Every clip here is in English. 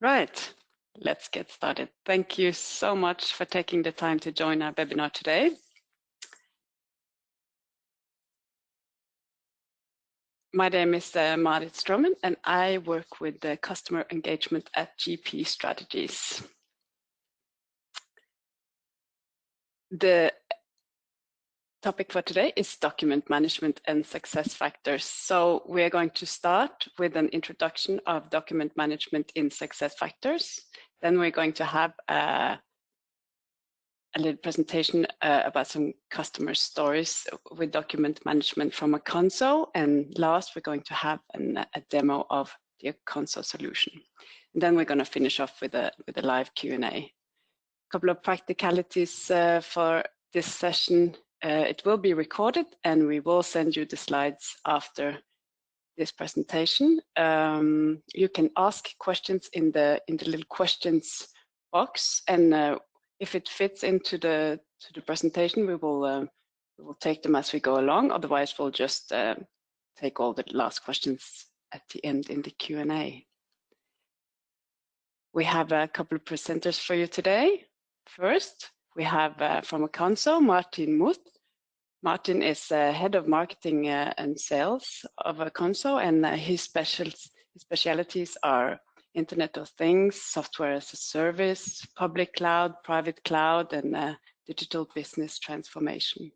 Right, let's get started. Thank you so much for taking the time to join our webinar today. My name is Marit Stroman, and I work with the customer engagement at GP Strategies. The topic for today is document management and success factors. So we're going to start with an introduction of document management in SuccessFactors. Then we're going to have a little presentation about some customer stories with document management from aconso. And last, we're going to have a demo of the aconso solution. And then we're going to finish off with a live Q&A. A couple of practicalities for this session. It will be recorded, and we will send you the slides after this presentation. You can ask questions in the little questions box, and if it fits into the presentation, we will take them as we go along. Otherwise, we'll just take all the last questions at the end in the Q&A. We have a couple of presenters for you today. First, we have from aconso, Martin Muth. Martin is head of marketing and sales of aconso, and his specialties are Internet of Things, software as a service, public cloud, private cloud, and digital business transformation.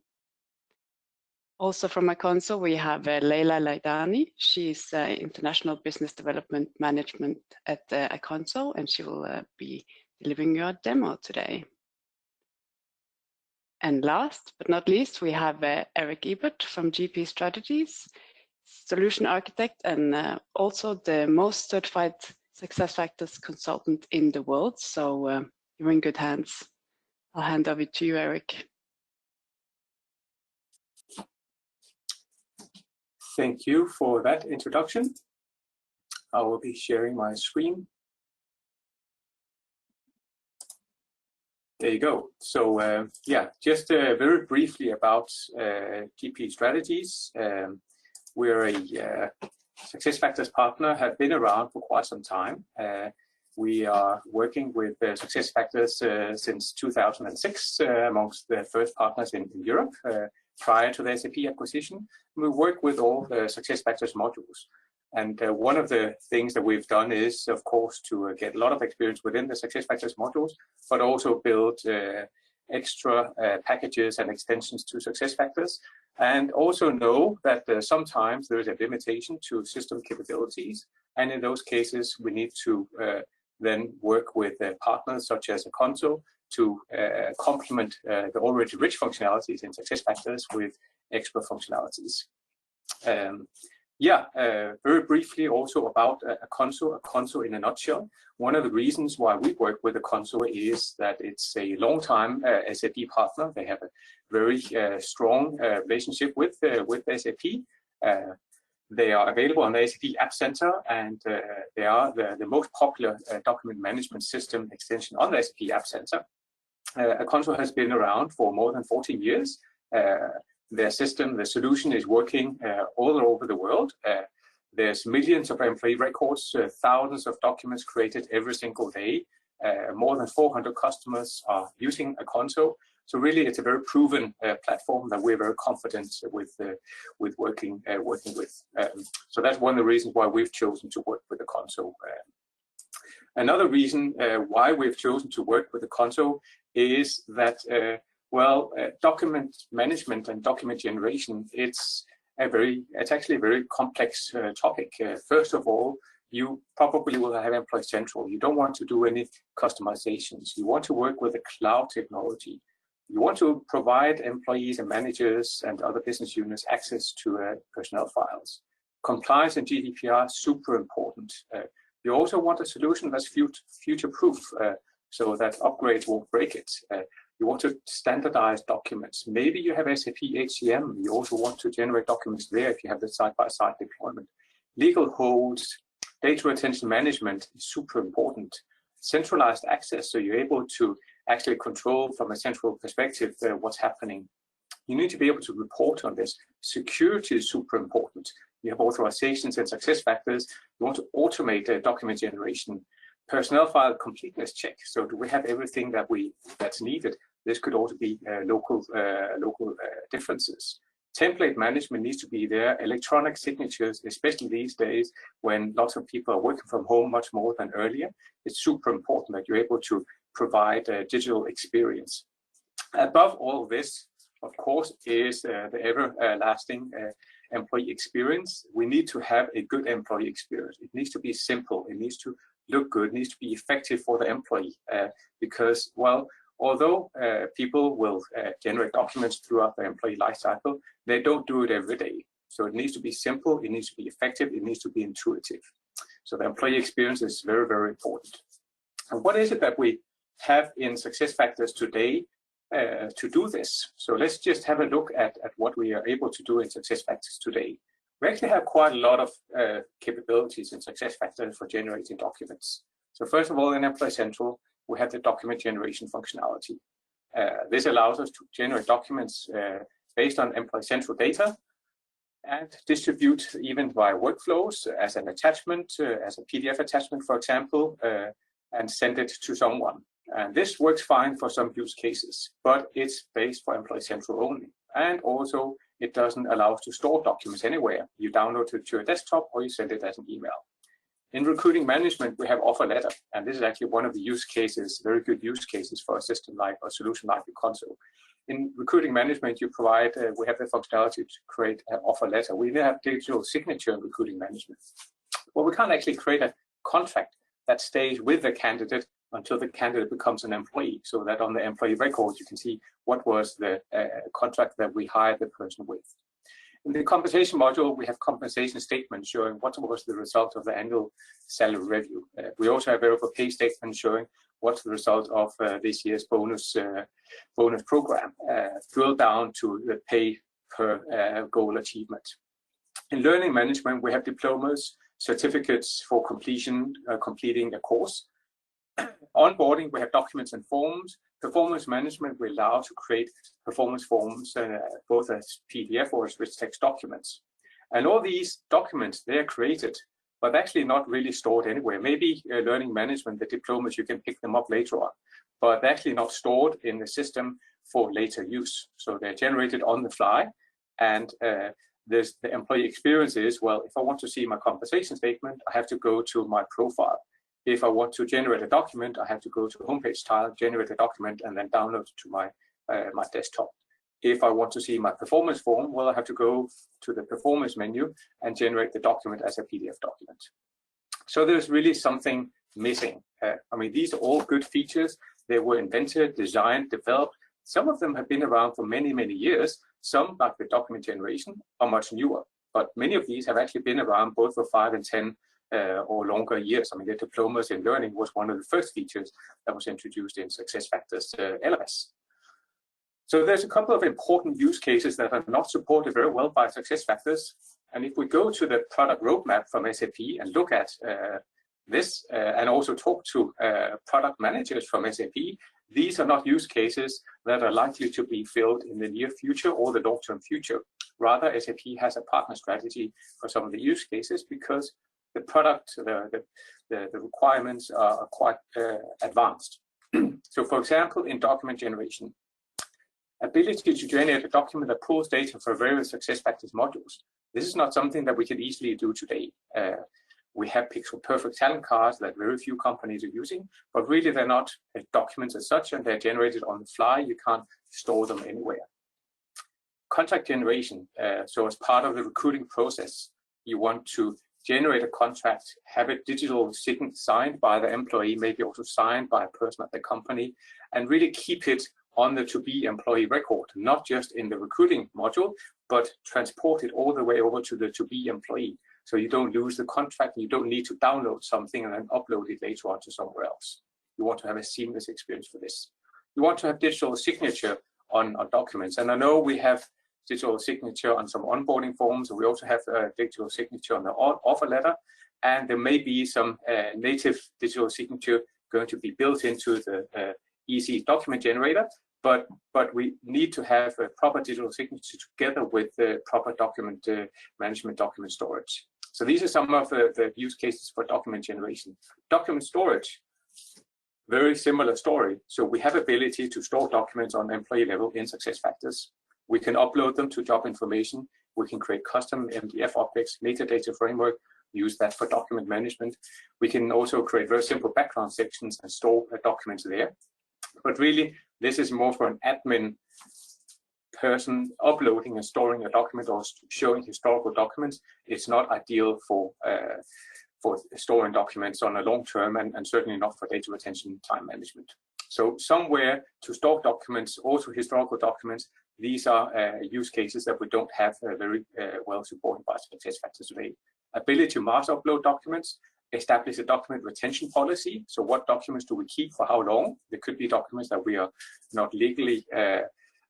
Also from aconso, we have Leila Laidani. She's International Business Development Management at aconso, and she will be delivering you a demo today. And last but not least, we have Eric Ebert from GP Strategies, solution architect, and also the most certified SuccessFactors consultant in the world. So you're in good hands. I'll hand over to you, Eric. Thank you for that introduction. I will be sharing my screen. There you go. So yeah, just very briefly about GP Strategies. We're a SuccessFactors partner, have been around for quite some time. We are working with SuccessFactors since 2006, amongst the first partners in Europe, prior to the SAP acquisition. We work with all the SuccessFactors modules. And one of the things that we've done is, of course, to get a lot of experience within the SuccessFactors modules, but also build extra packages and extensions to SuccessFactors, and also know that sometimes there is a limitation to system capabilities. And in those cases, we need to then work with partners such as aconso to complement the already rich functionalities in SuccessFactors with extra functionalities. Yeah, very briefly also about aconso in a nutshell. One of the reasons why we work with aconso is that it's a long-time SAP partner. They have a very strong relationship with SAP. They are available on the SAP App Center, and they are the most popular document management system extension on the SAP App Center. aconso has been around for more than 14 years. Their system, the solution is working all over the world. There's millions of employee records, thousands of documents created every single day. More than 400 customers are using aconso. So really, it's a very proven platform that we're very confident with working with. So that's one of the reasons why we've chosen to work with aconso. Another reason why we've chosen to work with aconso is that document management and document generation, it's actually a very complex topic. First of all, you probably will have Employee Central. You don't want to do any customizations. You want to work with a cloud technology. You want to provide employees and managers and other business units access to personnel files. Compliance and GDPR, super important. You also want a solution that's future-proof, so that upgrades won't break it. You want to standardize documents. Maybe you have SAP HCM. You also want to generate documents there if you have the side-by-side deployment. Legal holds, data retention management is super important. Centralized access, so you're able to actually control from a central perspective what's happening. You need to be able to report on this. Security is super important. You have authorizations and SuccessFactors. You want to automate document generation. Personnel file completeness check. So do we have everything that's needed? This could also be local differences. Template management needs to be there. Electronic signatures, especially these days when lots of people are working from home much more than earlier, it's super important that you're able to provide a digital experience. Above all this, of course, is the everlasting employee experience. We need to have a good employee experience. It needs to be simple. It needs to look good. It needs to be effective for the employee because, well, although people will generate documents throughout their employee lifecycle, they don't do it every day. So it needs to be simple, it needs to be effective, it needs to be intuitive. So the employee experience is very, very important. And what is it that we have in SuccessFactors today to do this? So let's just have a look at what we are able to do in SuccessFactors today. We actually have quite a lot of capabilities in SuccessFactors for generating documents. So first of all, in Employee Central, we have the document generation functionality. This allows us to generate documents based on Employee Central data and distribute even via workflows as an attachment, as a PDF attachment, for example, and send it to someone. And this works fine for some use cases, but it's based for Employee Central only. And also, it doesn't allow us to store documents anywhere. You download it to your desktop or you send it as an email. In recruiting management, we have offer letter, and this is actually one of the use cases, very good use cases for a system like a solution like aconso. In recruiting management, you provide, we have the functionality to create an offer letter. We even have digital signature in recruiting management. Well, we can't actually create a contract that stays with the candidate until the candidate becomes an employee, so that on the employee record, you can see what was the contract that we hired the person with. In the compensation module, we have compensation statements showing what was the result of the annual salary review. We also have variable pay statements showing what's the result of this year's bonus program, drilled down to the pay per goal achievement. In learning management, we have diplomas, certificates for completing a course. Onboarding, we have documents and forms. Performance management, we allow to create performance forms, both as PDF or as rich text documents. And all these documents, they are created, but actually not really stored anywhere. Maybe learning management, the diplomas, you can pick them up later on, but they're actually not stored in the system for later use. So they're generated on the fly. And the employee experience is, well, if I want to see my compensation statement, I have to go to my profile. If I want to generate a document, I have to go to the homepage tile, generate a document, and then download it to my desktop. If I want to see my performance form, well, I have to go to the performance menu and generate the document as a PDF document. So there's really something missing. I mean, these are all good features. They were invented, designed, developed. Some of them have been around for many, many years. Some, like the document generation, are much newer. But many of these have actually been around both for 5 and 10 or longer years. I mean, the diplomas in learning was one of the first features that was introduced in SuccessFactors LMS. So there's a couple of important use cases that are not supported very well by SuccessFactors. And if we go to the product roadmap from SAP and look at this and also talk to product managers from SAP, these are not use cases that are likely to be filled in the near future or the long-term future. Rather, SAP has a partner strategy for some of the use cases because the product, the requirements are quite advanced. So, for example, in document generation, ability to generate a document that pulls data for various SuccessFactors modules. This is not something that we can easily do today. We have pixel-perfect talent cards that very few companies are using, but really they're not documents as such, and they're generated on the fly. You can't store them anywhere. Contract generation. So as part of the recruiting process, you want to generate a contract, have it digital signed by the employee, maybe also signed by a person at the company, and really keep it on the to-be employee record, not just in the recruiting module, but transport it all the way over to the to-be employee. So you don't lose the contract, you don't need to download something and then upload it later on to somewhere else. You want to have a seamless experience for this. You want to have digital signature on documents. And I know we have digital signature on some onboarding forms, and we also have digital signature on the offer letter. And there may be some native digital signature going to be built into the easy document generator, but we need to have a proper digital signature together with the proper document management, document storage. So these are some of the use cases for document generation. Document storage, very similar story. So we have ability to store documents on employee level in SuccessFactors. We can upload them to job information. We can create custom MDF objects, metadata framework, use that for document management. We can also create very simple background sections and store documents there. But really, this is more for an admin person uploading and storing a document or showing historical documents. It's not ideal for storing documents on a long term, and certainly not for data retention time management. So somewhere to store documents, also historical documents, these are use cases that we don't have very well supported by SuccessFactors today. Ability to mass upload documents, establish a document retention policy. So what documents do we keep for how long? There could be documents that we are not legally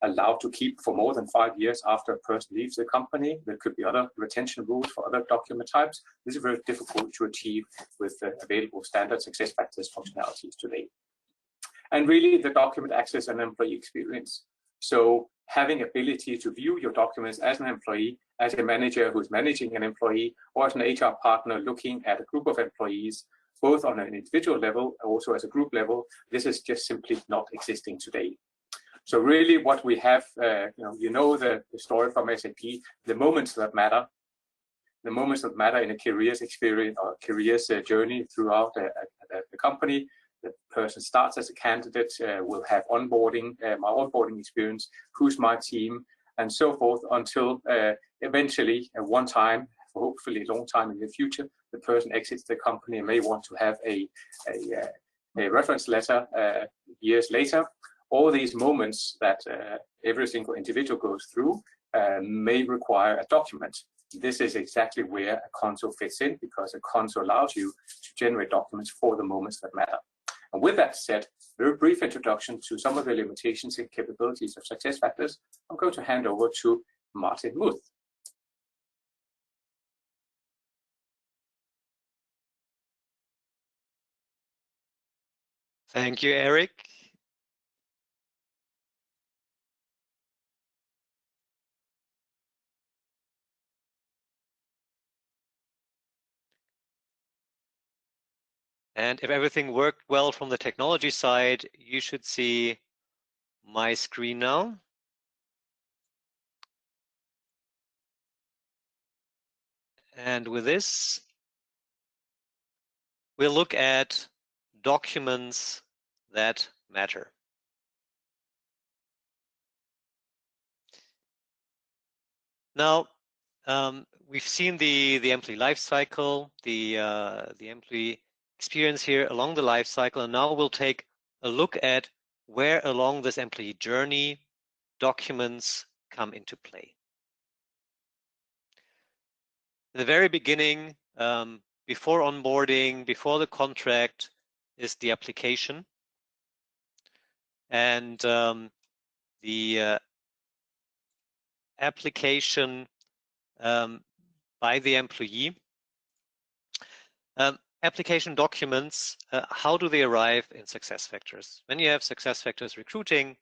allowed to keep for more than 5 years after a person leaves the company. There could be other retention rules for other document types. This is very difficult to achieve with the available standard SuccessFactors functionalities today. And really, the document access and employee experience. So having ability to view your documents as an employee, as a manager who's managing an employee, or as an HR partner looking at a group of employees, both on an individual level, also as a group level, this is just simply not existing today. So really what we have, you know the story from SAP, the moments that matter in a careers experience or careers journey throughout the company. The person starts as a candidate, will have onboarding, my onboarding experience, who's my team, and so forth, until eventually, one time, hopefully a long time in the future, the person exits the company and may want to have a reference letter years later. All these moments that every single individual goes through may require a document. This is exactly where aconso fits in, because aconso allows you to generate documents for the moments that matter. And with that said, very brief introduction to some of the limitations and capabilities of SuccessFactors. I'm going to hand over to Martin Muth. Thank you, Eric. And if everything worked well from the technology side, you should see my screen now. And with this, we'll look at documents that matter. Now, we've seen the employee life cycle, the employee experience here along the life cycle, and now we'll take a look at where along this employee journey documents come into play. In the very beginning, before onboarding, before the contract, is the application, and the application by the employee. Application documents, how do they arrive in SuccessFactors? When you have SuccessFactors recruiting,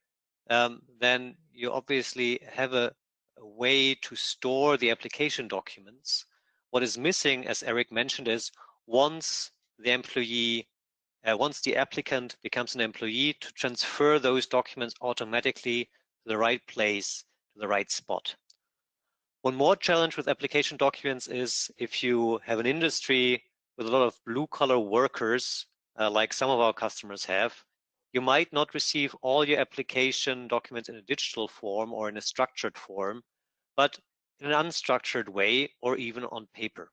then you obviously have a way to store the application documents. What is missing, as Eric mentioned, is once the applicant becomes an employee, to transfer those documents automatically to the right place, to the right spot. One more challenge with application documents is if you have an industry with a lot of blue-collar workers, like some of our customers have, you might not receive all your application documents in a digital form or in a structured form, but in an unstructured way or even on paper.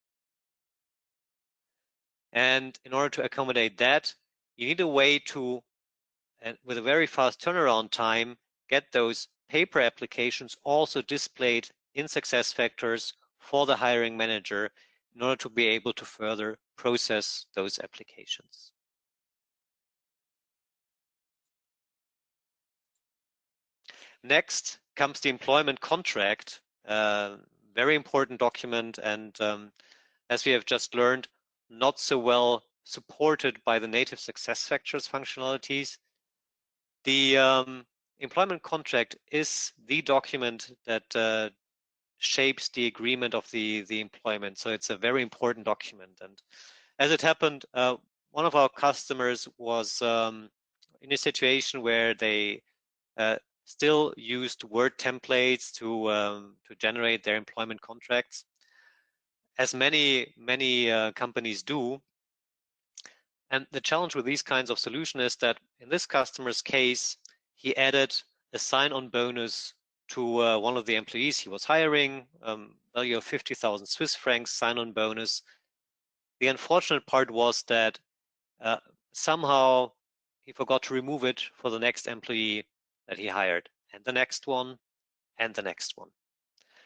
And in order to accommodate that, you need a way to, and with a very fast turnaround time, get those paper applications also displayed in SuccessFactors for the hiring manager in order to be able to further process those applications. Next comes the employment contract, very important document, and as we have just learned, not so well supported by the native SuccessFactors functionalities. The employment contract is the document that shapes the agreement of the employment. So it's a very important document. And as it happened, one of our customers was in a situation where they still used Word templates to generate their employment contracts, as many companies do. And the challenge with these kinds of solutions is that in this customer's case, he added a sign-on bonus to one of the employees he was hiring, value of 50,000 Swiss francs sign-on bonus. The unfortunate part was that somehow he forgot to remove it for the next employee that he hired, and the next one, and the next one.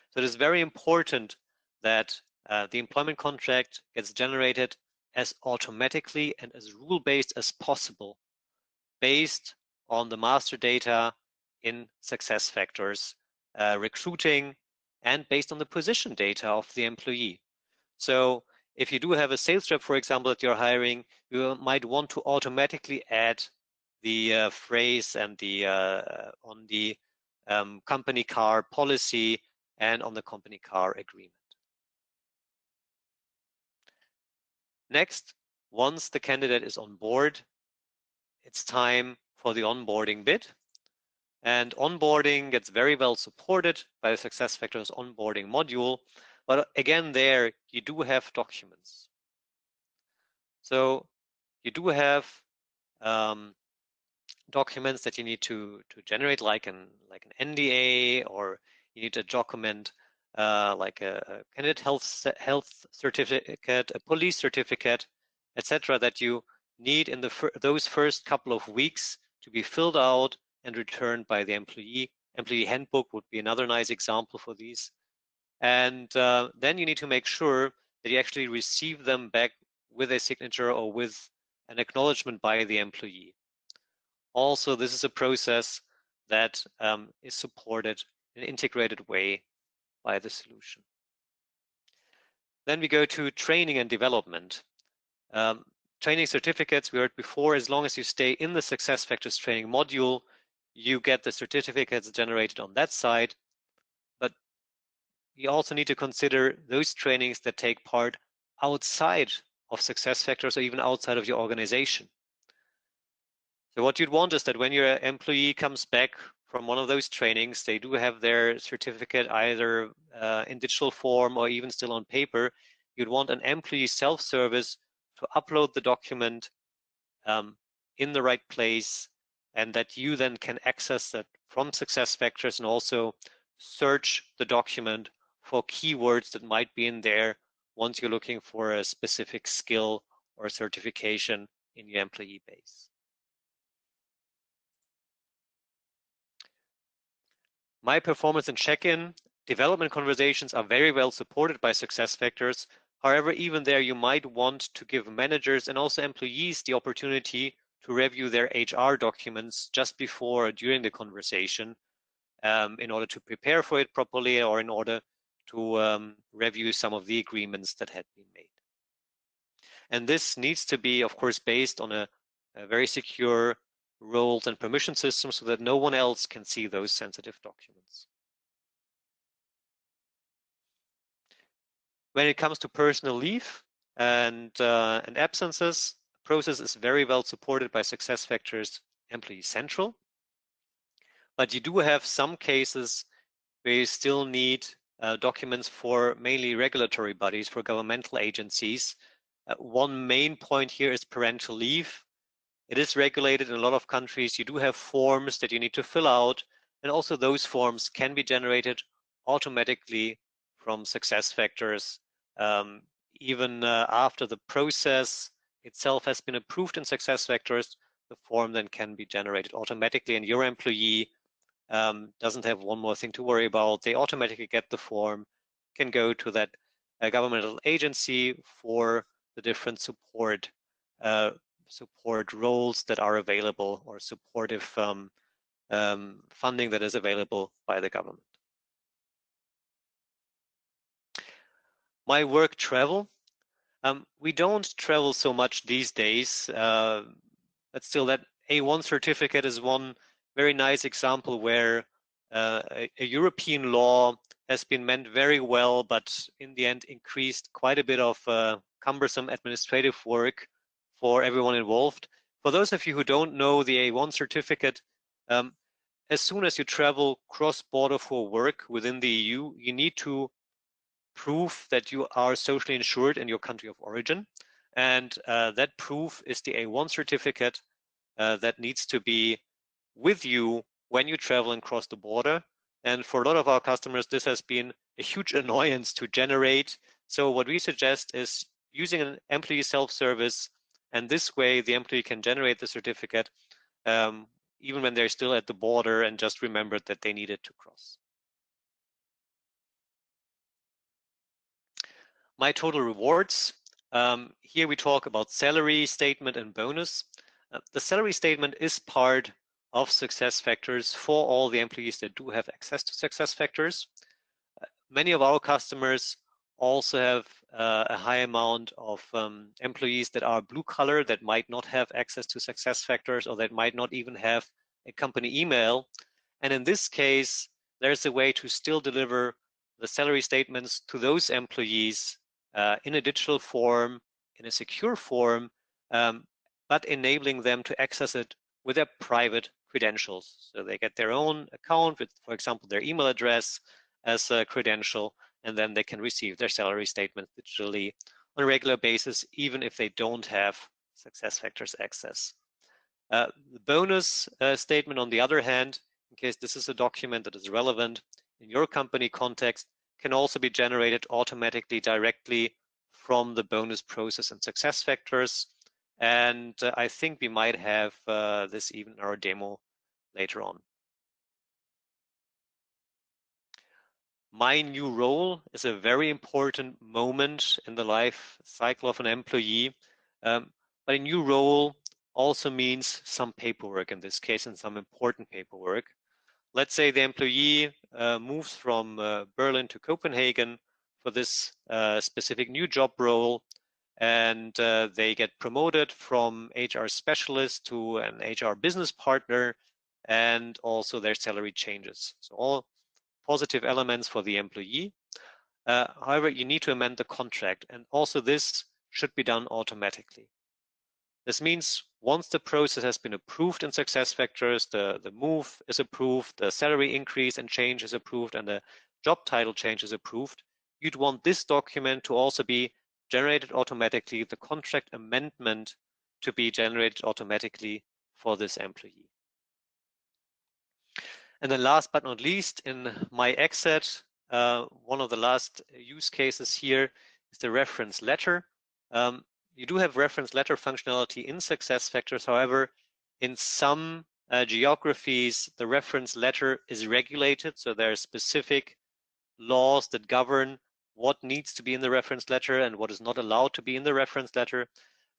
So it is very important that the employment contract gets generated as automatically and as rule-based as possible, based on the master data in SuccessFactors recruiting, and based on the position data of the employee. So if you do have a sales rep, for example, that you're hiring, you might want to automatically add the phrase and the on the company car policy and on the company car agreement. Next, once the candidate is on board, it's time for the onboarding bit. And onboarding gets very well supported by the SuccessFactors onboarding module. But again, there you do have documents. So you do have documents that you need to generate, like an NDA, or you need a document like a candidate health certificate, a police certificate, etc., that you need in those first couple of weeks to be filled out and returned by the employee. Employee handbook would be another nice example for these. And then you need to make sure that you actually receive them back with a signature or with an acknowledgement by the employee. Also, this is a process that is supported in an integrated way by the solution. Then we go to training and development. Training certificates, we heard before, as long as you stay in the SuccessFactors training module, you get the certificates generated on that side. But you also need to consider those trainings that take part outside of SuccessFactors or even outside of your organization. So what you'd want is that when your employee comes back from one of those trainings, they do have their certificate either in digital form or even still on paper. You'd want an employee self-service to upload the document in the right place, and that you then can access that from SuccessFactors and also search the document for keywords that might be in there once you're looking for a specific skill or certification in your employee base. My performance and check-in development conversations are very well supported by SuccessFactors. However, even there, you might want to give managers and also employees the opportunity to review their HR documents just before or during the conversation in order to prepare for it properly, or in order to review some of the agreements that had been made. And this needs to be, of course, based on a very secure roles and permission system so that no one else can see those sensitive documents. When it comes to personal leave and absences, the process is very well supported by SuccessFactors Employee Central. But you do have some cases where you still need documents for mainly regulatory bodies, for governmental agencies. One main point here is parental leave. It is regulated in a lot of countries. You do have forms that you need to fill out, and also those forms can be generated automatically from SuccessFactors. Even after the process itself has been approved in SuccessFactors, the form then can be generated automatically, and your employee doesn't have one more thing to worry about. They automatically get the form, can go to that governmental agency for the different support roles that are available, or supportive funding that is available by the government. My work travel. We don't travel so much these days, but still that A1 certificate is one very nice example where a European law has been meant very well, but in the end increased quite a bit of cumbersome administrative work for everyone involved. For those of you who don't know the A1 certificate, as soon as you travel cross-border for work within the EU, you need to prove that you are socially insured in your country of origin. And that proof is the A1 certificate that needs to be with you when you travel and cross the border. And for a lot of our customers, this has been a huge annoyance to generate. So what we suggest is using an employee self-service, and this way the employee can generate the certificate even when they're still at the border and just remembered that they needed to cross. My total rewards. Here we talk about salary statement and bonus. The salary statement is part of SuccessFactors for all the employees that do have access to SuccessFactors. Many of our customers also have a high amount of employees that are blue collar that might not have access to SuccessFactors or that might not even have a company email. And in this case, there's a way to still deliver the salary statements to those employees in a digital form, in a secure form, but enabling them to access it with their private credentials. So they get their own account with, for example, their email address as a credential, and then they can receive their salary statement digitally on a regular basis, even if they don't have SuccessFactors access. The bonus statement, on the other hand, in case this is a document that is relevant in your company context, can also be generated automatically directly from the bonus process in SuccessFactors. And I think we might have this even in our demo later on. My new role is a very important moment in the life cycle of an employee, but a new role also means some paperwork in this case, and some important paperwork. Let's say the employee moves from Berlin to Copenhagen for this specific new job role, and they get promoted from HR specialist to an HR business partner, and also their salary changes. So all positive elements for the employee. However, you need to amend the contract, and also this should be done automatically. This means once the process has been approved in SuccessFactors, the move is approved, the salary increase and change is approved, and the job title change is approved, you'd want this document to also be generated automatically, the contract amendment to be generated automatically for this employee. And then last but not least, in my exit, one of the last use cases here is the reference letter. You do have reference letter functionality in SuccessFactors. However, in some geographies, the reference letter is regulated. So there are specific laws that govern what needs to be in the reference letter and what is not allowed to be in the reference letter.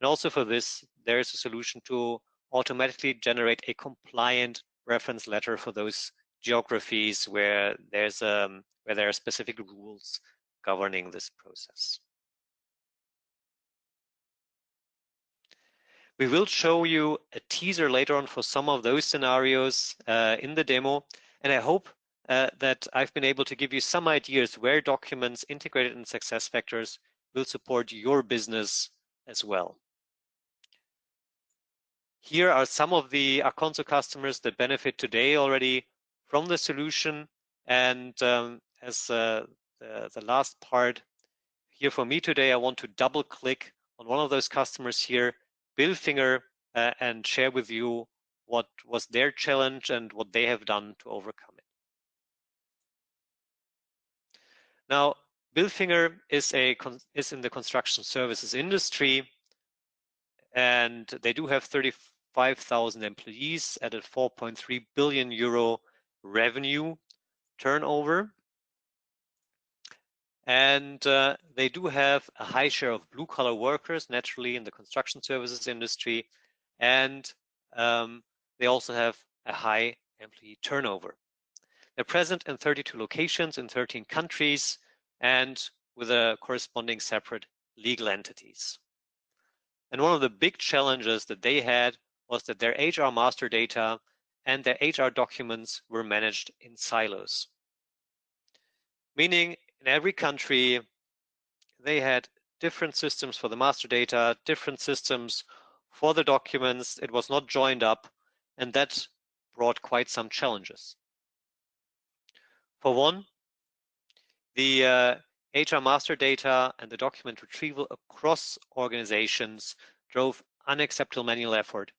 And also for this, there is a solution to automatically generate a compliant reference letter for those geographies where there are specific rules governing this process. We will show you a teaser later on for some of those scenarios in the demo, and I hope that I've been able to give you some ideas where documents integrated in SuccessFactors will support your business as well. Here are some of the aconso customers that benefit today already from the solution, and as the last part here for me today, I want to double click on one of those customers here, Billfinger, and share with you what was their challenge and what they have done to overcome it. Now, Billfinger is in the construction services industry, and they do have 35,000 employees at a 4.3 billion euro revenue turnover. And they do have a high share of blue-collar workers, naturally, in the construction services industry. And they also have a high employee turnover. They're present in 32 locations in 13 countries and with a corresponding separate legal entities. And one of the big challenges that they had was that their HR master data and their HR documents were managed in silos. meaning in every country, they had different systems for the master data, different systems for the documents. It was not joined up, and that brought quite some challenges. For one, the HR master data and the document retrieval across organizations drove unacceptable manual effort.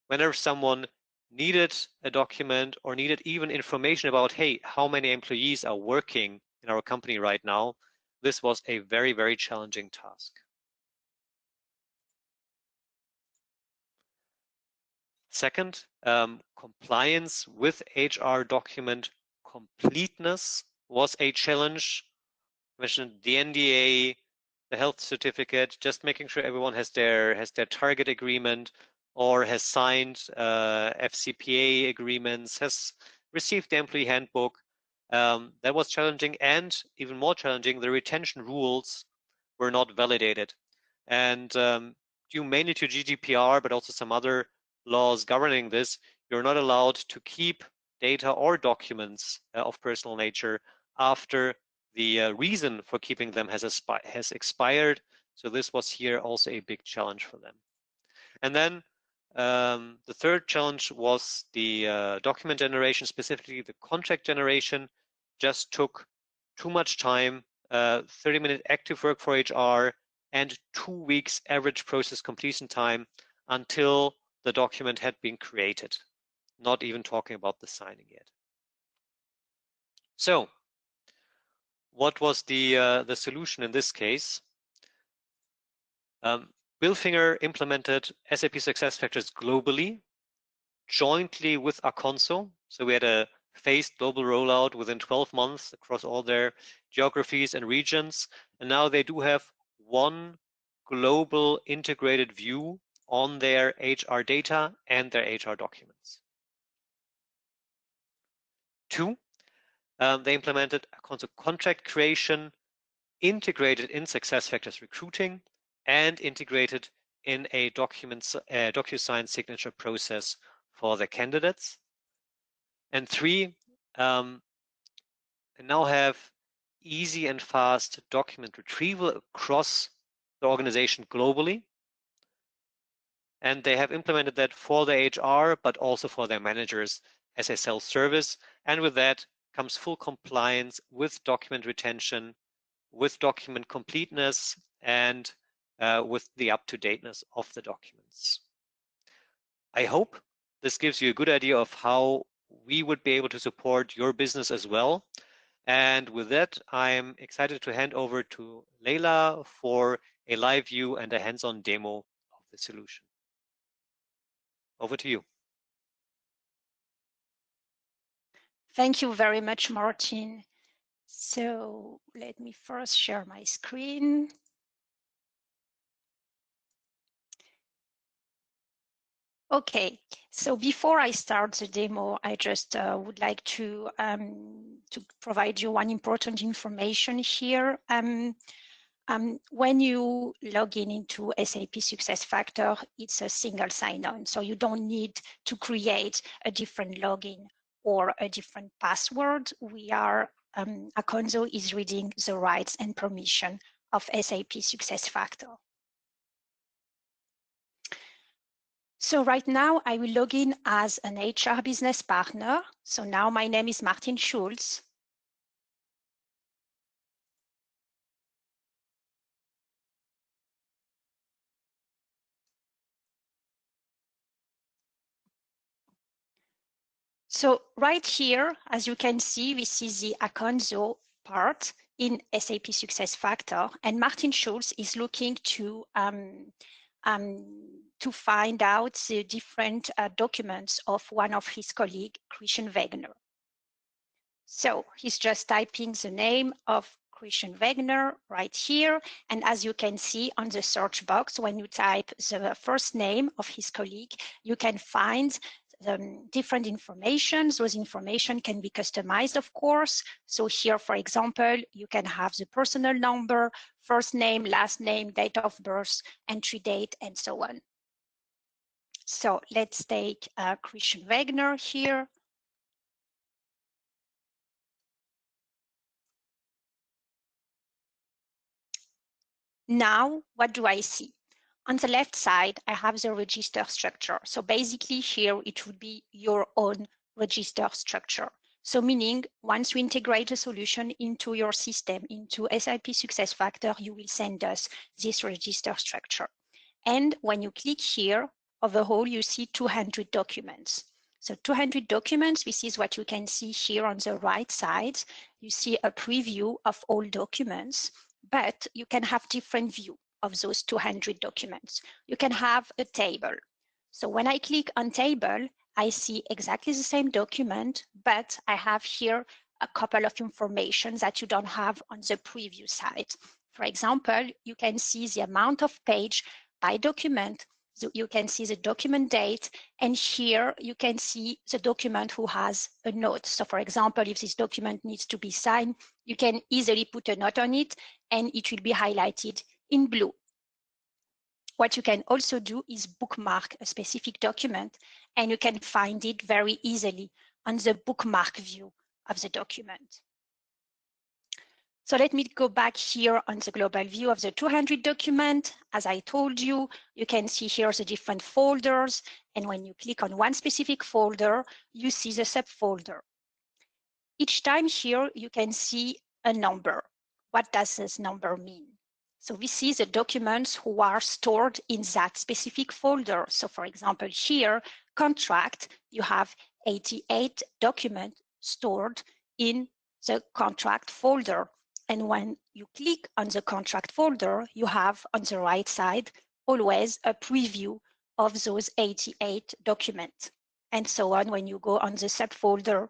Whenever someone needed a document or needed even information about, hey, how many employees are working in our company right now, this was a very, very challenging task. Second, compliance with HR document completeness was a challenge. I mentioned the NDA, the health certificate, just making sure everyone has their target agreement or has signed FCPA agreements, has received the employee handbook. That was challenging, and even more challenging, the retention rules were not validated. And due mainly to GDPR, but also some other laws governing this, you're not allowed to keep data or documents of personal nature after the reason for keeping them has expired. So this was here also a big challenge for them. And then the third challenge was the document generation, specifically the contract generation, just took too much time, 30-minute active work for HR, and 2 weeks average process completion time until the document had been created, not even talking about the signing yet. So what was the solution in this case? Billfinger implemented SAP SuccessFactors globally, jointly with aconso. So we had a phased global rollout within 12 months across all their geographies and regions. And now they do have one global integrated view on their HR data and their HR documents. Two, they implemented aconso contract creation, integrated in SuccessFactors recruiting, and integrated in a DocuSign signature process for the candidates. And three, they now have easy and fast document retrieval across the organization globally. And they have implemented that for the HR, but also for their managers as a self-service. And with that comes full compliance with document retention, with document completeness, and with the up-to-dateness of the documents. I hope this gives you a good idea of how we would be able to support your business as well. And with that, I'm excited to hand over to Leila for a live view and a hands-on demo of the solution. Over to you. Thank you very much, Martin. So let me first share my screen. Okay, so before I start the demo, I just would like to provide you one important information here. When you log in into SAP SuccessFactors, it's a single sign-on, so you don't need to create a different login or a different password. aconso is reading the rights and permission of SAP SuccessFactors. So right now I will log in as an HR business partner. So now my name is Martin Schulz. So right here, as you can see, this is the aconso part in SAP SuccessFactors, and Martin Schulz is looking to find out the different documents of one of his colleagues, Christian Wegner. So he's just typing the name of Christian Wegner right here. And as you can see on the search box, when you type the first name of his colleague, you can find different information. Those information can be customized, of course. So here, for example, you can have the personal number, first name, last name, date of birth, entry date, and so on. So let's take Christian Wegner here. now what do I see? On the left side, I have the register structure. So basically here, it would be your own register structure. So meaning once you integrate a solution into your system, into SAP SuccessFactors, you will send us this register structure. And when you click here, overall, you see 200 documents. So 200 documents, this is what you can see here on the right side. You see a preview of all documents, but you can have different view of those 200 documents. You can have a table. So when I click on table, I see exactly the same document, but I have here a couple of information that you don't have on the preview side. For example, you can see the amount of page by document. So you can see the document date, and here you can see the document who has a note. So for example, if this document needs to be signed, you can easily put a note on it and it will be highlighted in blue. What you can also do is bookmark a specific document, and you can find it very easily on the bookmark view of the document. So let me go back here on the global view of the 200 document. As I told you, you can see here the different folders. And when you click on one specific folder, you see the subfolder. Each time here, you can see a number. What does this number mean? So we see the documents who are stored in that specific folder. So for example, here, contract, you have 88 documents stored in the contract folder. And when you click on the contract folder, you have on the right side always a preview of those 88 documents. And so on, when you go on the subfolder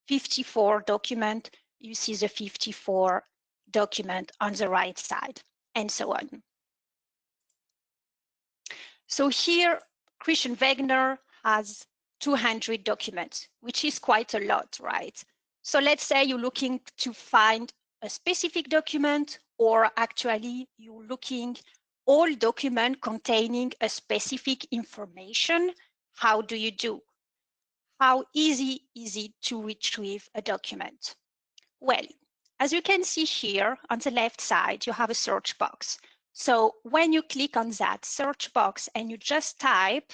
54 document, you see the 54 document on the right side, and so on. So here, Christian Wegner has 200 documents, which is quite a lot, right? So let's say you're looking to find a specific document, or actually you're looking all document containing a specific information. How do you do? How easy is it to retrieve a document? Well, as you can see here on the left side, you have a search box. So when you click on that search box and you just type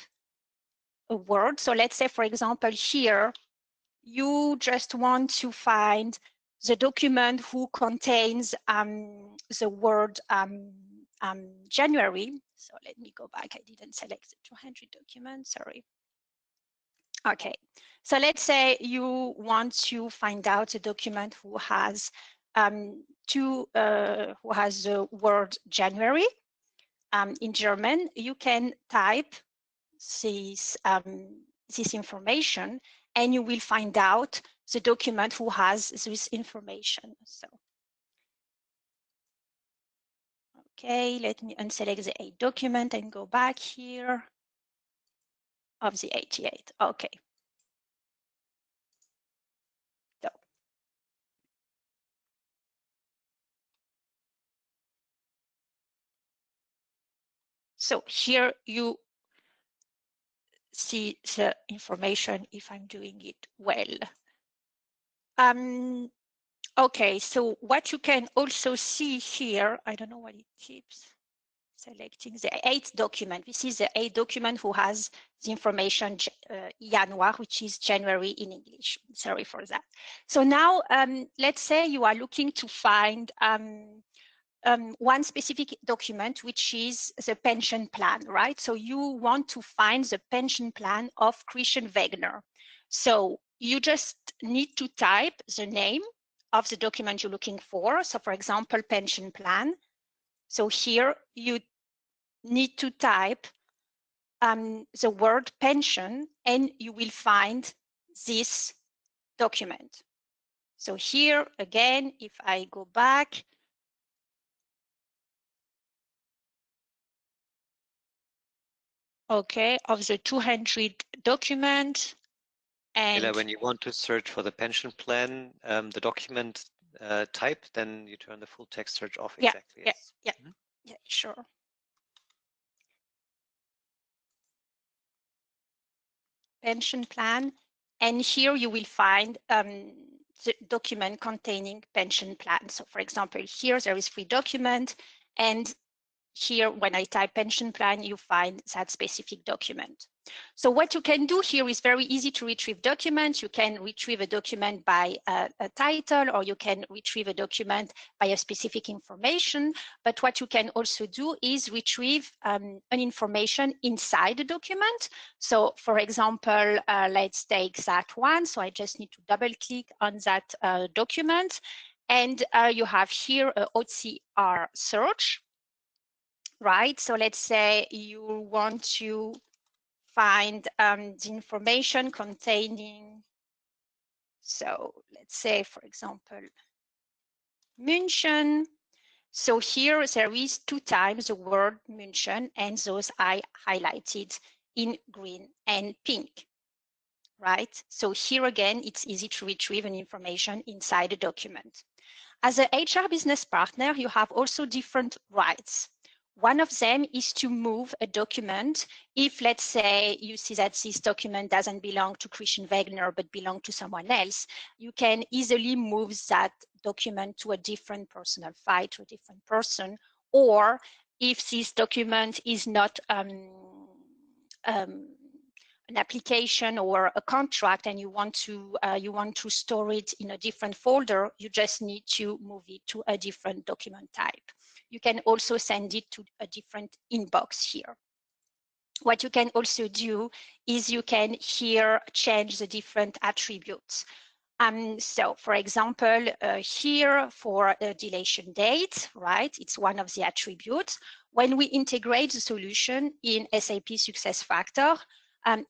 a word, so let's say, for example, here, you just want to find the document who contains the word January. So let me go back. I didn't select the 200 documents, sorry. Okay, so let's say you want to find out a document who has the word January in German. You can type this information, and you will find out the document who has this information. So, okay, let me unselect the A document and go back here of the 88. Okay. So here you see the information if I'm doing it well. Okay, so what you can also see here, I don't know why it keeps selecting the 8th document. This is the 8th document who has the information Januar, which is January in English. Sorry for that. So now let's say you are looking to find one specific document, which is the pension plan, right? So you want to find the pension plan of Christian Wegner. So you just need to type the name of the document you're looking for. So for example, pension plan. So here you need to type the word pension, and you will find this document. So here again, if I go back, okay, of the 200 document. And when you want to search for the pension plan, the document type, then you turn the full text search off. Yeah, Exactly. Yes. Yeah, sure. Pension plan, and here you will find the document containing pension plan. So for example, here there is free document, and here, when I type pension plan, you find that specific document. So what you can do here is very easy to retrieve documents. You can retrieve a document by a title, or you can retrieve a document by a specific information. But what you can also do is retrieve an information inside the document. So for example, let's take that one. So I just need to double click on that document. And you have here a OCR search, right? So let's say you want to find the information containing, so let's say, for example, München. So here there is 2 times the word München, and those I highlighted in green and pink, right? So here again, it's easy to retrieve an information inside a document. As an HR business partner, you have also different rights. One of them is to move a document. If, let's say, you see that this document doesn't belong to Christian Wegner, but belong to someone else, you can easily move that document to a different personal file, to a different person. Or if this document is not an application or a contract, and you want to store it in a different folder, you just need to move it to a different document type. You can also send it to a different inbox here. What you can also do is you can here change the different attributes. So for example, here for a deletion date, right? It's one of the attributes. When we integrate the solution in SAP SuccessFactors,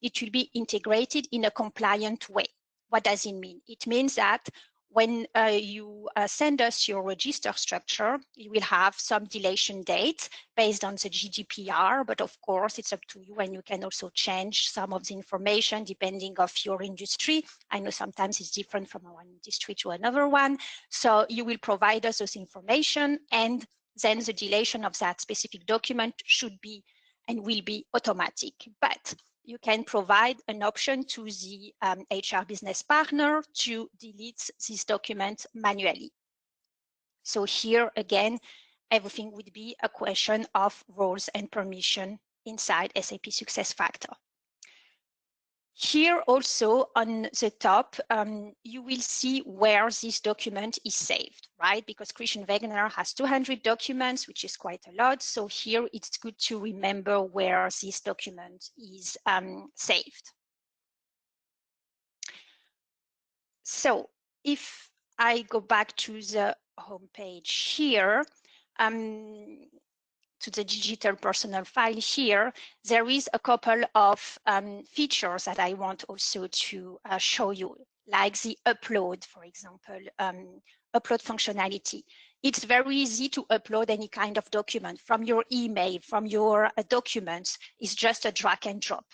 it will be integrated in a compliant way. What does it mean? It means that when you send us your register structure, you will have some deletion dates based on the GDPR, but of course it's up to you, and you can also change some of the information depending of your industry. I know sometimes it's different from one industry to another one. So you will provide us those information, and then the deletion of that specific document should be and will be automatic. But you can provide an option to the HR business partner to delete this document manually. So here again, everything would be a question of roles and permission inside SAP SuccessFactors. Here also on the top, you will see where this document is saved, right? Because Christian Wegner has 200 documents, which is quite a lot. So here it's good to remember where this document is saved. So if I go back to the home page here, to the digital personal file here, there is a couple of features that I want also to show you, like the upload, for example, upload functionality. It's very easy to upload any kind of document from your email, from your documents. It's just a drag and drop.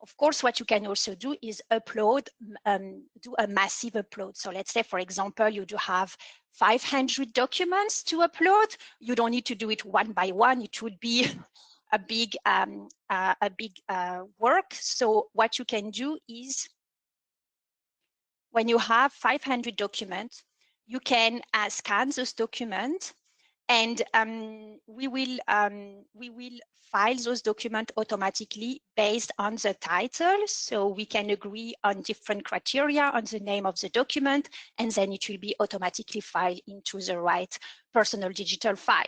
Of course, what you can also do is upload, do a massive upload. So let's say, for example, you do have 500 documents to upload. You don't need to do it one by one. It would be a big work. So what you can do is, when you have 500 documents, you can scan those documents, and we will file those documents automatically based on the title. So we can agree on different criteria on the name of the document, and then it will be automatically filed into the right personal digital file.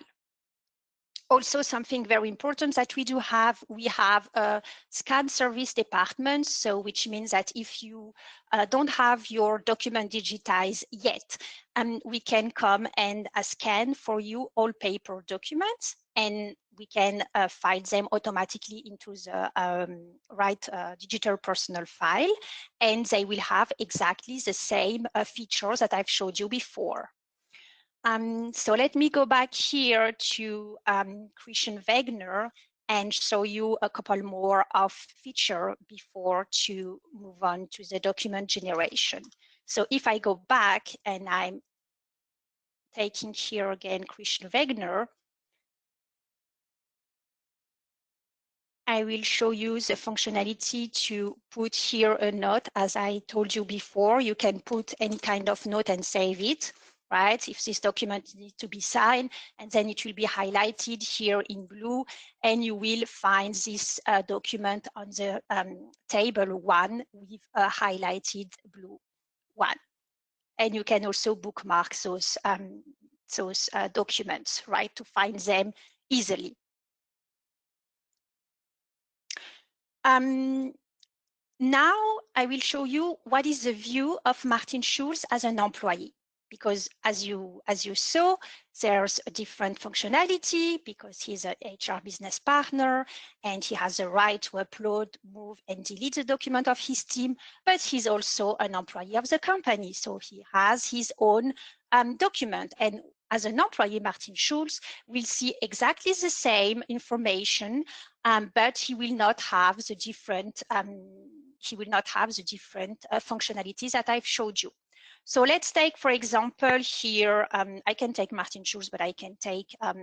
Also, something very important that we have a scan service department. So which means that if you don't have your document digitized yet, we can come and scan for you all paper documents, and we can file them automatically into the right digital personal file, and they will have exactly the same features that I've showed you before. So let me go back here to Christian Wegner and show you a couple more of feature before to move on to the document generation. So if I go back and I'm taking here again Christian Wegner, I will show you the functionality to put here a note. As I told you before, you can put any kind of note and save it, right? If this document needs to be signed, and then it will be highlighted here in blue, and you will find this document on the table 1 with a highlighted blue 1. And you can also bookmark those documents, right, to find them easily. Now I will show you what is the view of Martin Schulz as an employee, because as you saw, there's a different functionality because he's an HR business partner and he has the right to upload, move, and delete the document of his team, but he's also an employee of the company, so he has his own document. And as an employee, Martin Schulz will see exactly the same information, but he will not have the different functionalities that I've showed you. So let's take, for example, here, I can take Martin Schulz, but I can take a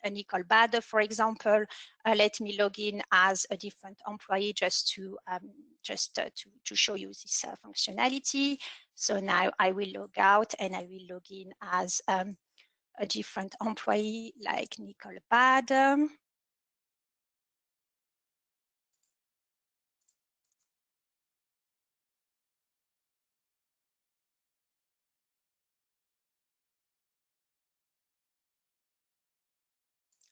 Nicole Bader, for example. Let me log in as a different employee just to show you this functionality. So now I will log out and I will log in as a different employee like Nicole Bader.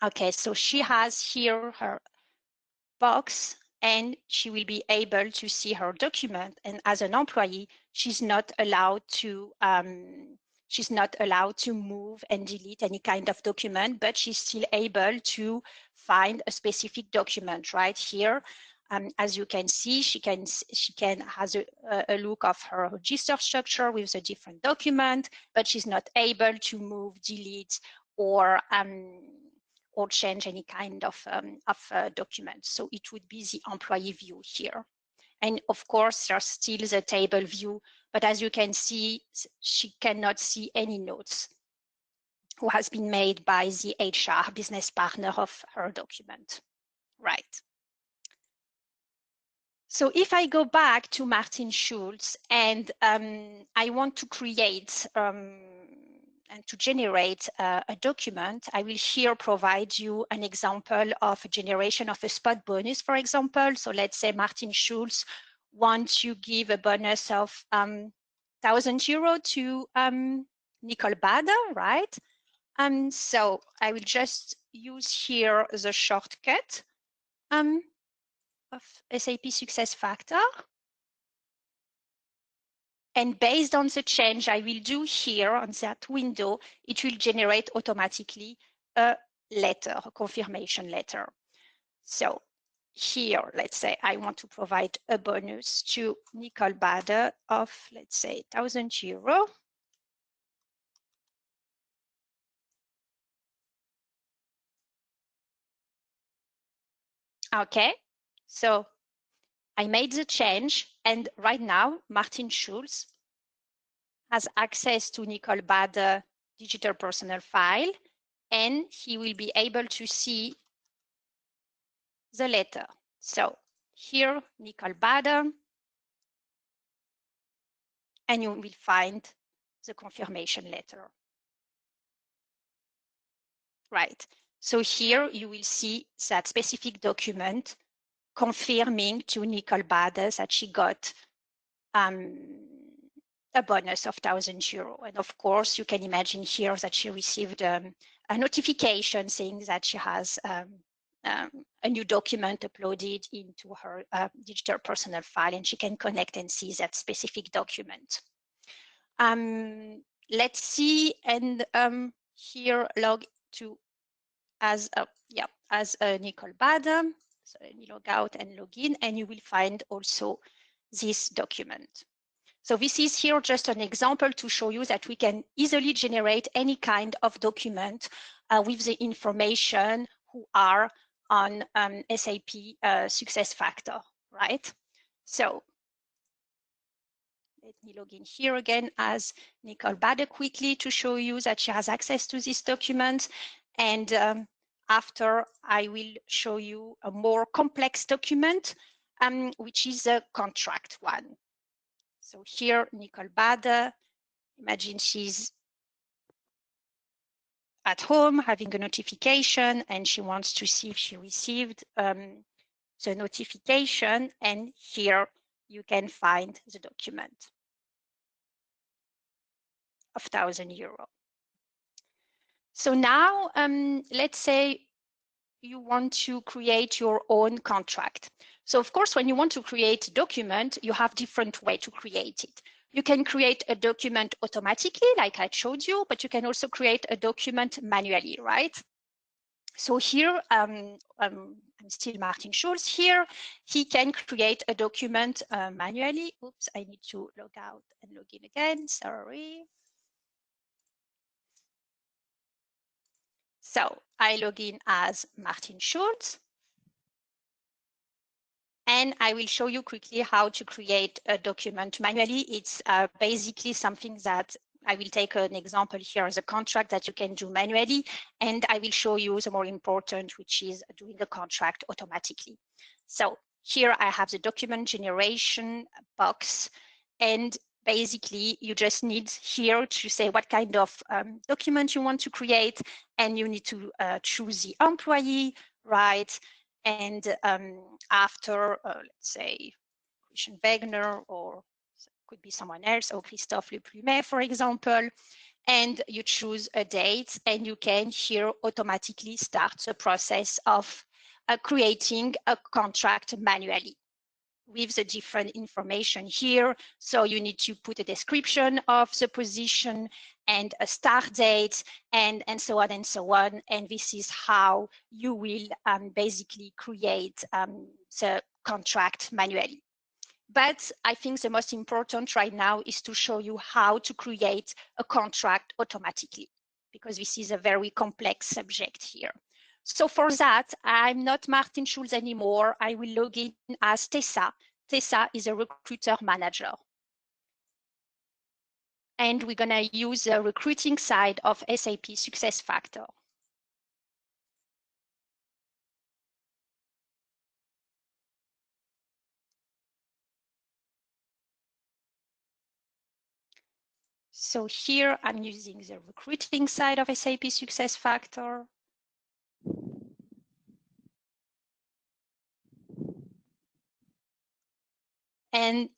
Okay, so she has here her box and she will be able to see her document. And as an employee, she's not allowed to move and delete any kind of document, but she's still able to find a specific document right here. As you can see, she can has a look of her register structure with a different document, but she's not able to move, delete, or change any kind of document. So it would be the employee view here. And of course, there's still the table view, but as you can see, she cannot see any notes who has been made by the HR business partner of her document, right? So if I go back to Martin Schulz and I want to create and to generate a document, I will here provide you an example of a generation of a spot bonus, for example. So let's say Martin Schulz wants to give a bonus of €1,000 to Nicole Bader, right? So I will just use here the shortcut of SAP SuccessFactors. And based on the change I will do here on that window, it will generate automatically a letter, a confirmation letter. So here, let's say I want to provide a bonus to Nicole Bader of, let's say, €1,000. Okay, so I made the change, and right now Martin Schulz has access to Nicole Bader digital personal file, and he will be able to see the letter. So here, Nicole Bader, and you will find the confirmation letter. Right. So here you will see that specific document confirming to Nicole Bader that she got a bonus of €1,000. And of course, you can imagine here that she received a notification saying that she has a new document uploaded into her digital personal file, and she can connect and see that specific document. Let's see, and here log to as Nicole Bader. So let me log out and log in, and you will find also this document. So this is here just an example to show you that we can easily generate any kind of document with the information who are on SAP SuccessFactors, right? So let me log in here again as Nicole Bader quickly to show you that she has access to this document. And after, I will show you a more complex document, which is a contract one. So here, Nicole Bader, imagine she's at home having a notification, and she wants to see if she received the notification, and here you can find the document of €1,000. So now let's say you want to create your own contract. So of course, when you want to create a document, you have different ways to create it. You can create a document automatically, like I showed you, but you can also create a document manually, right? So here, I'm still Martin Schulz here. He can create a document manually. Oops, I need to log out and log in again, sorry. So I log in as Martin Schulz. And I will show you quickly how to create a document manually. It's basically something that I will take an example here as a contract that you can do manually. And I will show you the more important, which is doing a contract automatically. So here I have the document generation box. And basically, you just need here to say what kind of document you want to create. And you need to choose the employee, right? And after, let's say, Christian Wegner, or could be someone else, or Christophe Le Plumet, for example, and you choose a date, and you can here automatically start the process of creating a contract manually with the different information here. So you need to put a description of the position and a start date and so on and so on. And this is how you will basically create the contract manually. But I think the most important right now is to show you how to create a contract automatically, because this is a very complex subject here. So for that, I'm not Martin Schulz anymore. I will log in as Tessa. Tessa is a recruiter manager. And we're going to use the recruiting side of SAP SuccessFactors. So here I'm using the recruiting side of SAP SuccessFactors. And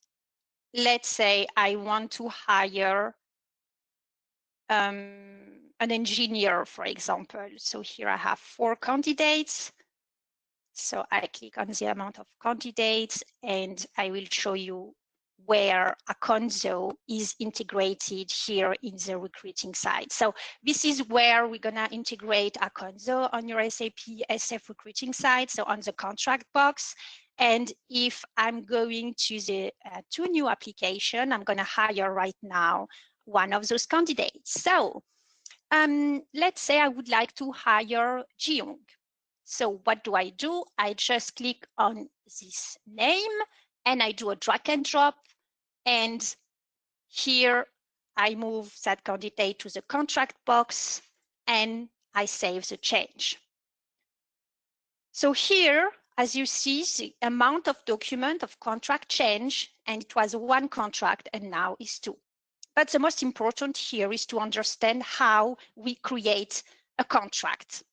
let's say I want to hire an engineer, for example. So here I have 4 candidates. So I click on the amount of candidates, and I will show you where aconso is integrated here in the recruiting side. So this is where we're going to integrate aconso on your SAP SF recruiting side, so on the contract box. And if I'm going to the to new application, I'm going to hire right now one of those candidates. So let's say I would like to hire Jiyoung. So what do? I just click on this name and I do a drag and drop. And here I move that candidate to the contract box and I save the change. So here, as you see, the amount of document of contract change, and it was 1 contract and now is 2. But the most important here is to understand how we create a contract.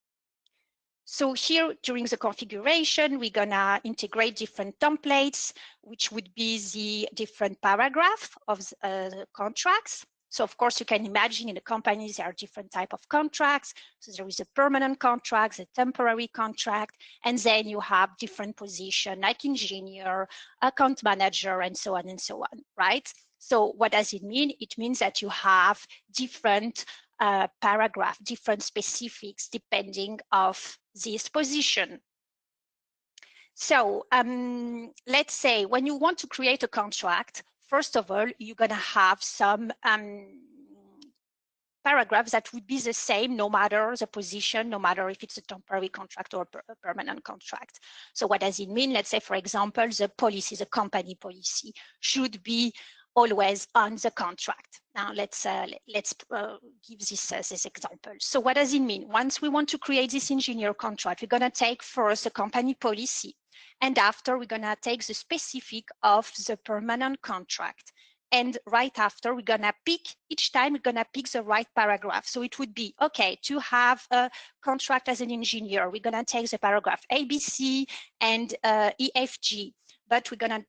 So here during the configuration, we're gonna integrate different templates, which would be the different paragraph of the contracts. So of course you can imagine in the companies there are different type of contracts. So there is a permanent contract, a temporary contract, and then you have different position like engineer, account manager, and so on, right? So what does it mean? It means that you have different paragraph, different specifics depending of this position. So let's say when you want to create a contract, first of all, you're going to have some paragraphs that would be the same no matter the position, no matter if it's a temporary contract or a permanent contract. So what does it mean? Let's say, for example, the policy, the company policy should be always on the contract. Now let's give this example. So what does it mean? Once we want to create this engineer contract, we're going to take first the company policy, and after we're going to take the specific of the permanent contract. and right after we're gonna pick, each time we're gonna pick the right paragraph. So it would be, okay, to have a contract as an engineer, we're gonna take the paragraph ABC and EFG, but we're gonna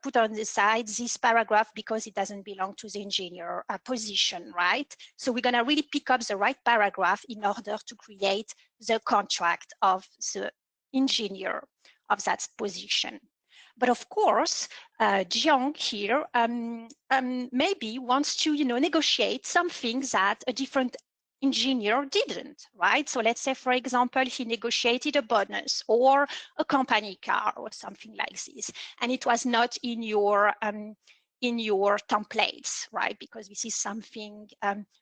put on the side this paragraph because it doesn't belong to the engineer position, right? So we're gonna really pick up the right paragraph in order to create the contract of the engineer of that position. But of course, Jiang here maybe wants to, negotiate something that a different engineer didn't, right? So let's say, for example, he negotiated a bonus or a company car or something like this, and it was not in your templates, right? Because this is something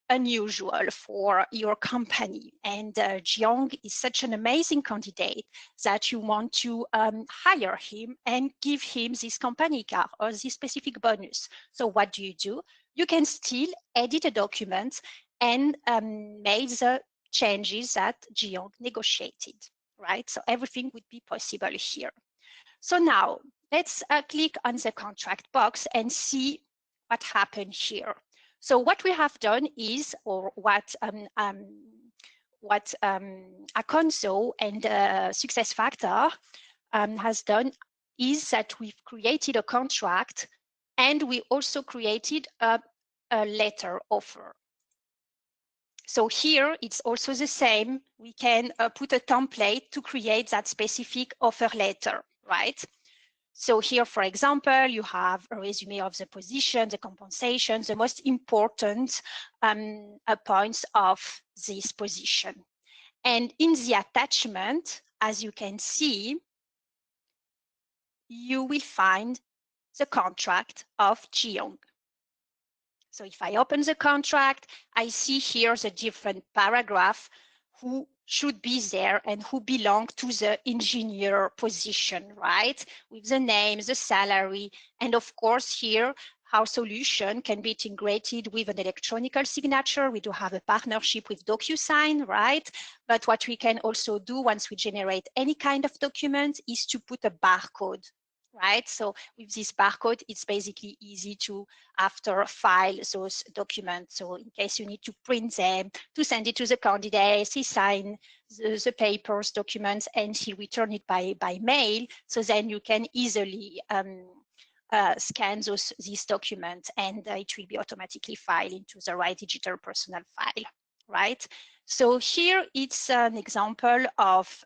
unusual for your company. And Jiang is such an amazing candidate that you want to hire him and give him this company car or this specific bonus. So what do? You can still edit a document and made the changes that Jiang negotiated, right? So everything would be possible here. So now let's click on the contract box and see what happened here. So what we have done is, or what aconso and SuccessFactors has done is that we've created a contract and we also created a letter offer. So here it's also the same. We can put a template to create that specific offer letter, right? So here, for example, you have a resume of the position, the compensation, the most important points of this position. And in the attachment, as you can see, you will find the contract of Jiang. So if I open the contract, I see here the different paragraph who should be there and who belong to the engineer position, right? With the name, the salary, and of course here, our solution can be integrated with an electronic signature. We do have a partnership with DocuSign, right? But what we can also do once we generate any kind of document is to put a barcode, right? So with this barcode, it's basically easy to after file those documents. So in case you need to print them, to send it to the candidate, he sign the papers, documents, and he return it by mail. So then you can easily scan these documents and it will be automatically filed into the right digital personal file, right? So here it's an example of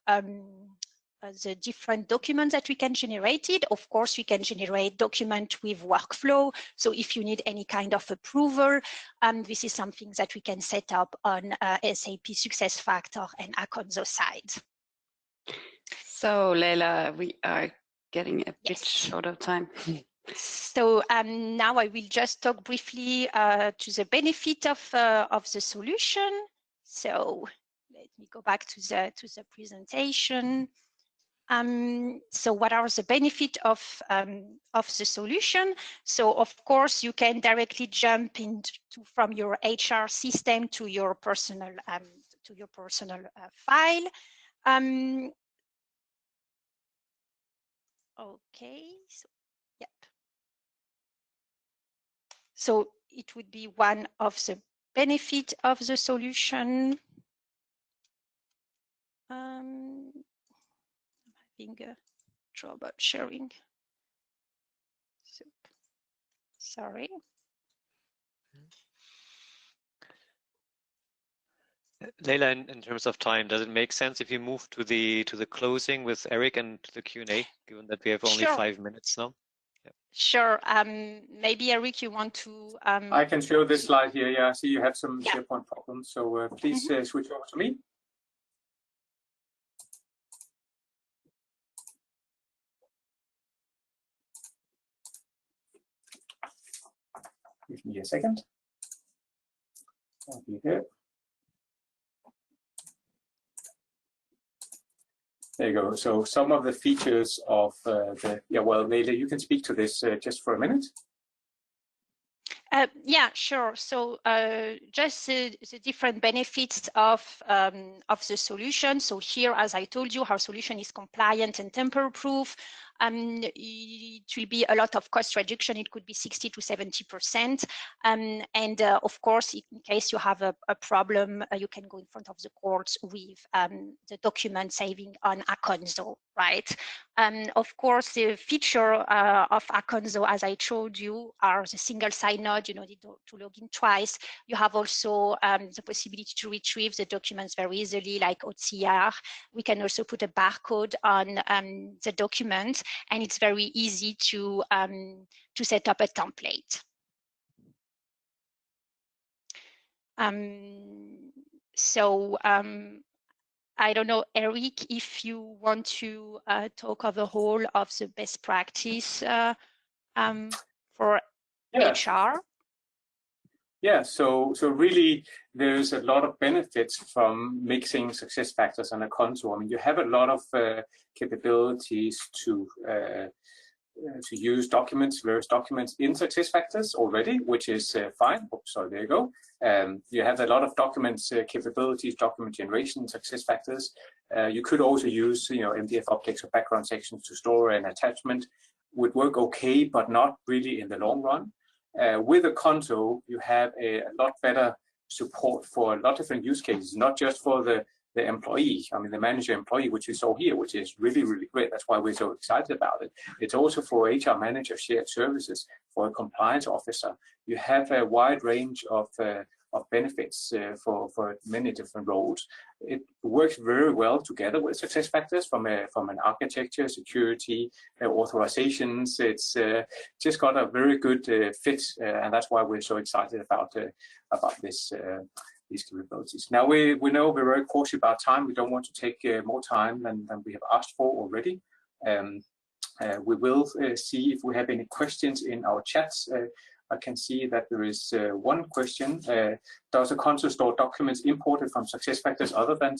the different documents that we can generate it. Of course, we can generate document with workflow. So if you need any kind of approval, this is something that we can set up on SAP SuccessFactors and aconso side. So Leila, we are getting a bit short of time. So now I will just talk briefly to the benefit of the solution. So let me go back to the presentation. So what are the benefits of the solution? So of course you can directly jump into from your HR system to your personal file. Okay, so yep. So it would be one of the benefits of the solution. I'm having trouble sharing. So, sorry. Leila, in terms of time, does it make sense if you move to the closing with Eric and the Q&A, given that we have only 5 minutes now? Yeah. Sure. Maybe Eric, you want to? I can show this slide here. Yeah, I see you have some SharePoint problems, so please switch over to me. Give me a second. I'll be here. There you go. So some of the features of well, Leila, you can speak to this just for a minute. Yeah, sure. So just the different benefits of the solution. So here, as I told you, our solution is compliant and tamper-proof. it will be a lot of cost reduction. It could be 60 to 70%. And of course, in case you have a problem, you can go in front of the courts with the document saving on aconso, right? Of course, the feature of aconso, as I showed you, are the single sign-on, you know, to log in twice. You have also the possibility to retrieve the documents very easily, like OCR. We can also put a barcode on the document, and it's very easy to set up a template. I don't know, Eric, if you want to talk of the whole of the best practice for HR. Yeah, so really, there's a lot of benefits from mixing SuccessFactors and aconso. I mean, you have a lot of capabilities to use various documents in SuccessFactors already, which is fine. Oops, sorry, there you go. You have a lot of documents capabilities, document generation in SuccessFactors. You could also use, you know, MDF objects or background sections to store an attachment. Would work okay, but not really in the long run. With aconso, you have a lot better support for a lot of different use cases, not just for the employee, I mean the manager employee, which you saw here, which is really, really great. That's why we're so excited about it. It's also for HR manager shared services, for a compliance officer. You have a wide range of benefits for many different roles. It works very well together with SuccessFactors from an architecture, security, authorizations. It's just got a very good fit, and that's why we're so excited about this. These capabilities. Now we know we're very cautious about time. We don't want to take more time than we have asked for already. We will see if we have any questions in our chats. I can see that there is one question. Does aconso store documents imported from SuccessFactors other than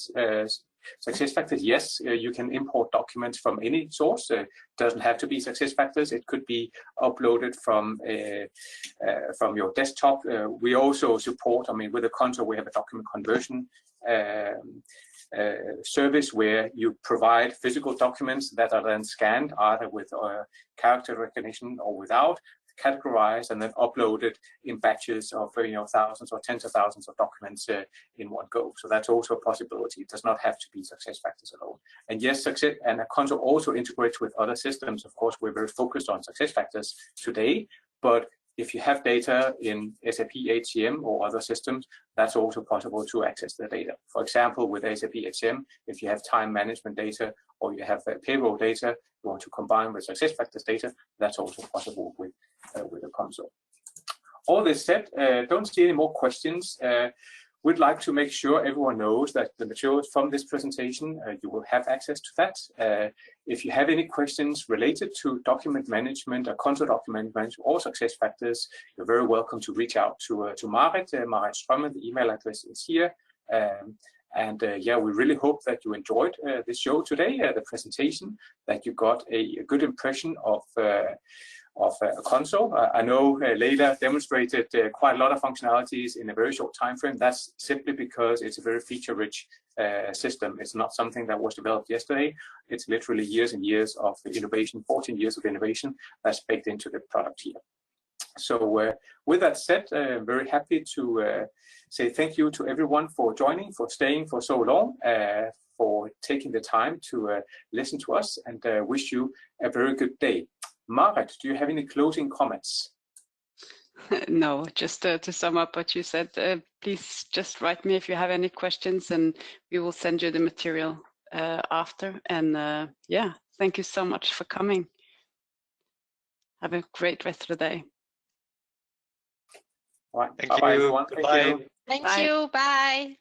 SuccessFactors? Yes, you can import documents from any source. Doesn't have to be SuccessFactors. It could be uploaded from your desktop. We also support, I mean, with aconso, we have a document conversion service where you provide physical documents that are then scanned either with character recognition or without, categorized and then uploaded in batches of thousands or tens of thousands of documents in one go. So that's also a possibility. It does not have to be SuccessFactors alone. And yes, and aconso also integrates with other systems. Of course, we're very focused on SuccessFactors today, but if you have data in SAP HCM or other systems, that's also possible to access the data. For example, with SAP HCM, if you have time management data or you have payroll data, you want to combine with SuccessFactors data, that's also possible with aconso. All this said, don't see any more questions. We'd like to make sure everyone knows that the materials from this presentation, you will have access to that. If you have any questions related to document management, aconso document management, or SuccessFactors, you're very welcome to reach out to Marit Strømme. The email address is here. Yeah, we really hope that you enjoyed this show today, the presentation, that you got a good impression of aconso. I know Leila demonstrated quite a lot of functionalities in a very short time frame. That's simply because it's a very feature-rich system. It's not something that was developed yesterday. It's literally years and years of innovation, 14 years of innovation that's baked into the product here. So with that said, I'm very happy to say thank you to everyone for joining, for staying for so long, for taking the time to listen to us, and wish you a very good day. Marit, do you have any closing comments? No, just to sum up what you said, please just write me if you have any questions, and we will send you the material after. And yeah, thank you so much for coming. Have a great rest of the day. All right. Thank Bye-bye, you. everyone. Goodbye. Thank you. Thank you. Bye.